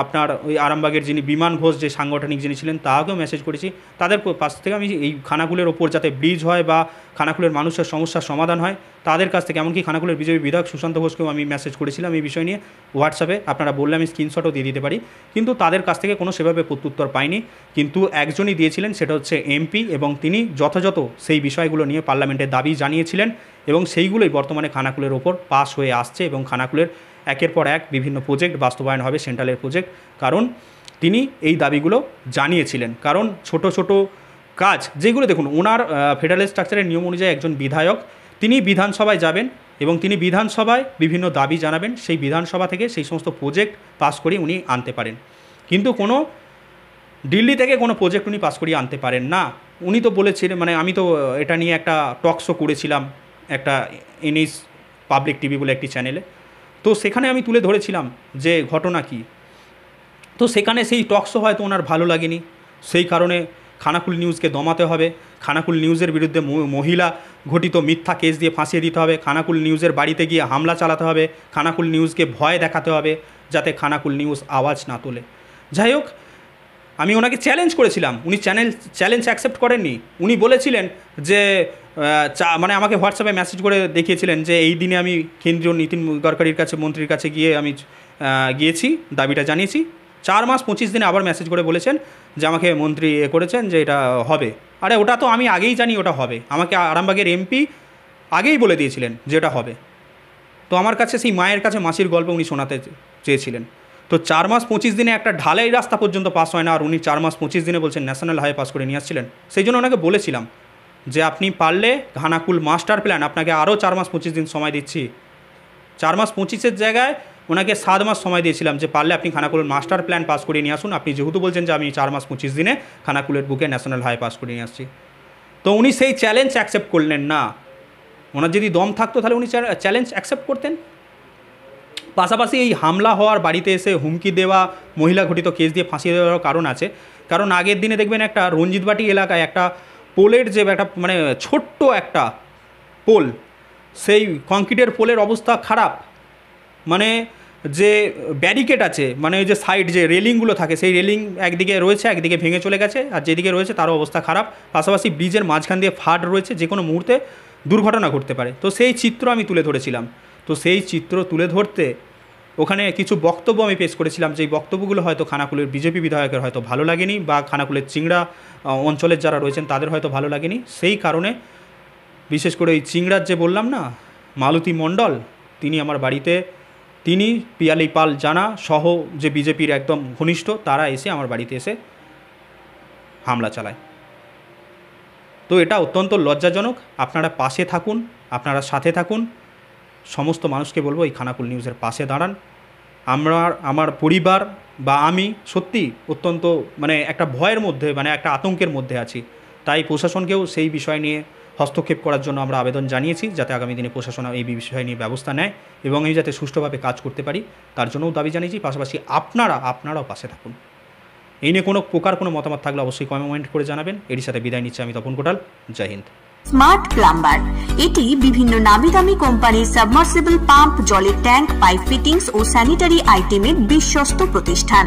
আপনার ওই আরামবাগের যিনি বিমান ঘোষ যে সাংগঠনিক যিনি ছিলেন তাকেও মেসেজ করেছি। তাদের পাশ থেকে আমি এই খানাকুলের ওপর যাতে ব্রিজ হয় বা খানাকুলের মানুষের সমস্যার সমাধান হয় তাদের কাছ থেকে, এমনকি খানাকুলের বিজেপি বিধায়ক সুশান্ত ঘোষকেও আমি মেসেজ করেছিলাম এই বিষয় নিয়ে হোয়াটসঅ্যাপে। আপনারা বললে আমি স্ক্রিনশটও দিয়ে দিতে পারি, কিন্তু তাদের কাছ থেকে কোনো সেভাবে প্রত্যুত্তর পাইনি। কিন্তু একজনই দিয়েছিলেন, সেটা হচ্ছে এমপি, এবং তিনি যথাযথ সেই বিষয়গুলো নিয়ে পার্লামেন্টে দাবি জানিয়েছিলেন, এবং সেইগুলোই বর্তমানে খানাকুলের ওপর পাস হয়ে আসছে, এবং খানাকুলের একের পর এক বিভিন্ন প্রজেক্ট বাস্তবায়ন হবে সেন্ট্রালের প্রজেক্ট, কারণ তিনি এই দাবিগুলো জানিয়েছিলেন। কারণ ছোট ছোট কাজ যেগুলো দেখুন, ওনার ফেডারেল স্ট্রাকচারের নিয়ম অনুযায়ী একজন বিধায়ক তিনি বিধানসভায় যাবেন এবং তিনি বিধানসভায় বিভিন্ন দাবি জানাবেন, সেই বিধানসভা থেকে সেই সমস্ত প্রজেক্ট পাস করিয়ে উনি আনতে পারেন। কিন্তু কোনো দিল্লি থেকে কোনো প্রজেক্ট উনি পাস করিয়ে আনতে পারেন না। উনি তো বলেছিলেন, মানে আমি তো এটা নিয়ে একটা টক শো করেছিলাম একটা এনএস পাবলিক টিভি বলে একটি চ্যানেলে, তো সেখানে আমি তুলে ধরেছিলাম যে ঘটনা কি। তো সেখানে সেই টক শো হয়তো ওনার ভালো লাগেনি, সেই কারণে খানাকুল নিউজকে দমাতে হবে, খানাকুল নিউজের বিরুদ্ধে মহিলা ঘটিত মিথ্যা কেস দিয়ে ফাঁসিয়ে দিতে হবে, খানাকুল নিউজের বাড়িতে গিয়ে হামলা চালাতে হবে, খানাকুল নিউজকে ভয় দেখাতে হবে যাতে খানাকুল নিউজ আওয়াজ না তোলে। যাই হোক, আমি ওনাকে চ্যালেঞ্জ করেছিলাম, উনি চ্যালেঞ্জ অ্যাকসেপ্ট করেননি। উনি বলেছিলেন যে মানে আমাকে হোয়াটসঅ্যাপে মেসেজ করে দেখিয়েছিলেন যে এই দিনে আমি কেন্দ্রীয় নীতিন গডকরির কাছে, মন্ত্রীর কাছে গিয়ে আমি গিয়েছি, দাবিটা জানিয়েছি। 4 মাস 25 দিনে আবার মেসেজ করে বলেছেন যে আমাকে মন্ত্রী করেছেন যে এটা হবে। আরে ওটা তো আমি আগেই জানি ওটা হবে, আমাকে আরামবাগের এমপি আগেই বলে দিয়েছিলেন যে এটা হবে। তো আমার কাছে সেই মায়ের কাছে মাসির গল্প উনি শোনাতে চেয়েছিলেন। তো 4 মাস 25 দিনে একটা ঢালাই রাস্তা পর্যন্ত পাস হয় না, আর উনি 4 মাস 25 দিনে বলছেন ন্যাশনাল হাইওয়ে পাস করে নিয়ে আসছিলেন। সেই জন্য ওনাকে বলেছিলাম যে আপনি পারলে খানাকুল মাস্টার প্ল্যান, আপনাকে আরও 4 মাস 25 দিন সময় দিচ্ছি। 4 মাস 25-এর জায়গায় ওনাকে 7 মাস সময় দিয়েছিলাম যে পারলে আপনি খানাকুলের মাস্টার প্ল্যান পাস করে নিয়ে আসুন। আপনি যেহেতু বলছেন যে আমি 4 মাস 25 দিনে খানাকুলের বুকে ন্যাশনাল হাইওয়ে পাস করে নিয়ে আসছি, তো উনি সেই চ্যালেঞ্জ অ্যাকসেপ্ট করলেন না। ওনার যদি দম থাকতো তাহলে উনি চ্যালেঞ্জ অ্যাকসেপ্ট করতেন। পাশাপাশি এই হামলা হওয়ার, বাড়িতে এসে হুমকি দেওয়া, মহিলা ঘটিত কেস দিয়ে ফাঁসিয়ে দেওয়ার কারণ আছে। কারণ আগের দিনে দেখবেন একটা রঞ্জিতবাটি এলাকায় একটা পোলের যে একটা মানে ছোট্ট একটা পোল, সেই কংক্রিটের পোলের অবস্থা খারাপ, মানে যে ব্যারিকেড আছে, মানে ওই যে সাইড যে রেলিংগুলো থাকে, সেই রেলিং একদিকে রয়েছে, একদিকে ভেঙে চলে গেছে, আর যেদিকে রয়েছে তারও অবস্থা খারাপ। পাশাপাশি ব্রিজের মাঝখান দিয়ে ফাট রয়েছে, যে কোনো মুহূর্তে দুর্ঘটনা ঘটতে পারে। তো সেই চিত্র আমি তুলে ধরেছিলাম। তো সেই চিত্র তুলে ধরতে ওখানে কিছু বক্তব্য আমি পেশ করেছিলাম, যেই বক্তব্যগুলো হয়তো খানাকুলের বিজেপি বিধায়কের হয়তো ভালো লাগেনি, বা খানাকুলের চিংড়া অঞ্চলের যারা রয়েছেন তাদের হয়তো ভালো লাগেনি। সেই কারণে বিশেষ করে ওই চিংড়ার যে বললাম না, মালতী মণ্ডল, তিনি আমার বাড়িতে তিনি পিয়ালি পাল জানা সহ যে বিজেপির একদম ঘনিষ্ঠ তারা এসে আমার বাড়িতে এসে হামলা চালায়। তো এটা অত্যন্ত লজ্জাজনক। আপনারা পাশে থাকুন, আপনারা সাথে থাকুন। সমস্ত মানুষকে বলবো এই খানাকুল নিউজের পাশে দাঁড়ান। আমার পরিবার বা আমি সত্যি অত্যন্ত একটা ভয়ের মধ্যে একটা আতঙ্কের মধ্যে আছি। তাই প্রশাসনকেও সেই বিষয় নিয়ে হস্তক্ষেপ করার জন্য আমরা আবেদন জানিয়েছি, যাতে আগামী দিনে প্রশাসন এই বিষয় নিয়ে ব্যবস্থা নেয় এবং আমি যাতে সুষ্ঠুভাবে কাজ করতে পারি তার জন্যও দাবি জানিয়েছি। পাশাপাশি আপনারাও পাশে থাকুন। এই নিয়ে কোনো মতামত থাকলে অবশ্যই কমেন্ট করে জানাবেন। এর সাথে বিদায় নিচ্ছি আমি তপন কোটাল। জয় হিন্দ। স্মার্ট প্লাম্বার এটি বিভিন্ন নামিদামি কোম্পানির সাবমার্সিবল পাম্প, জলের ট্যাঙ্ক, পাইপ ফিটিংস ও স্যানিটারি আইটেমের বিশ্বস্ত প্রতিষ্ঠান।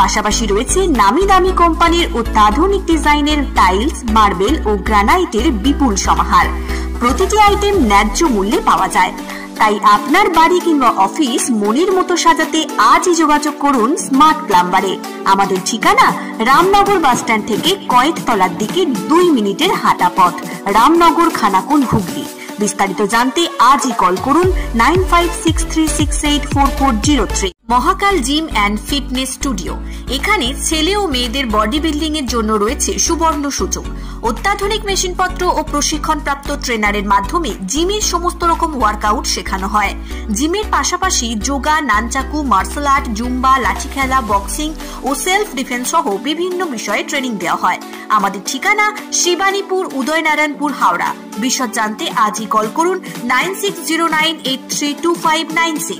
পাশাপাশি রয়েছে নামিদামি কোম্পানির অত্যাধুনিক ডিজাইনের টাইলস, মার্বেল ও গ্রানাইটের বিপুল সমাহার। প্রতিটি আইটেম ন্যায্য মূল্যে পাওয়া যায়। তাই আপনার বাড়ি কিংবা অফিস মনের মতো সাজাতে আজই যোগাযোগ করুন স্মার্ট প্লাম্বারে। আমাদের ঠিকানা রামনগর বাসস্ট্যান্ড থেকে কয়েকতলার দিকে 2 মিনিটের হাঁটা পথ, রামনগর, খানাকুল, হুগলি। বিস্তারিত জানতে আজই কল করুন 9563684403। মহাকাল জিম অ্যান্ড ফিটনেস স্টুডিও। এখানে ছেলে ও মেয়েদের বডি বিল্ডিং এর জন্য রয়েছে সুবর্ণ সুযোগ। অত্যাধুনিক মেশিনপত্র ও প্রশিক্ষণপ্রাপ্ত ট্রেনারের মাধ্যমে জিমের সমস্ত রকম ওয়ার্কআউট শেখানো হয়। জিমের পাশাপাশি yoga, nunchaku, martial art, zumba, লাঠি খেলা, বক্সিং ও সেলফ ডিফেন্স সহ বিভিন্ন বিষয়ে ট্রেনিং দেওয়া হয়। আমাদের ঠিকানা শিবানীপুর, উদয়নারায়ণপুর, হাওড়া। বিশদ জানতে আজই কল করুন 9609832596।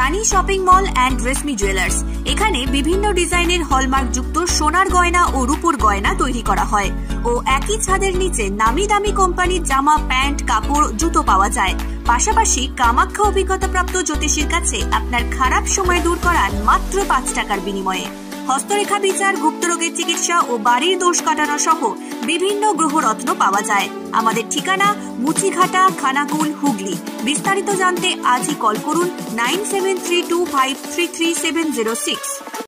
Rani shopping mall and Reshmi jewellers. এখানে বিভিন্ন ডিজাইনের হলমার্ক যুক্ত সোনার গয়না ও রূপোর গয়না তৈরি করা হয় ও একই ছাদের নিচে নামি দামি কোম্পানির জামা, প্যান্ট, কাপড়, জুতো পাওয়া যায়। পাশাপাশি কামাখ্যা অভিজ্ঞতাপ্রাপ্ত জ্যোতিষীর কাছে আপনার খারাপ সময় দূর করান মাত্র 5 টাকার বিনিময়ে। হস্তরেখা বিচার, গুপ্তরোগের চিকিৎসা ও বাড়ির দোষ কাটানো সহ বিভিন্ন গ্রহরত্ন পাওয়া যায়। আমাদের ঠিকানা মুচিঘাটা, খানাকুল, হুগলি। বিস্তারিত জানতে আজই কল করুন 9732533706।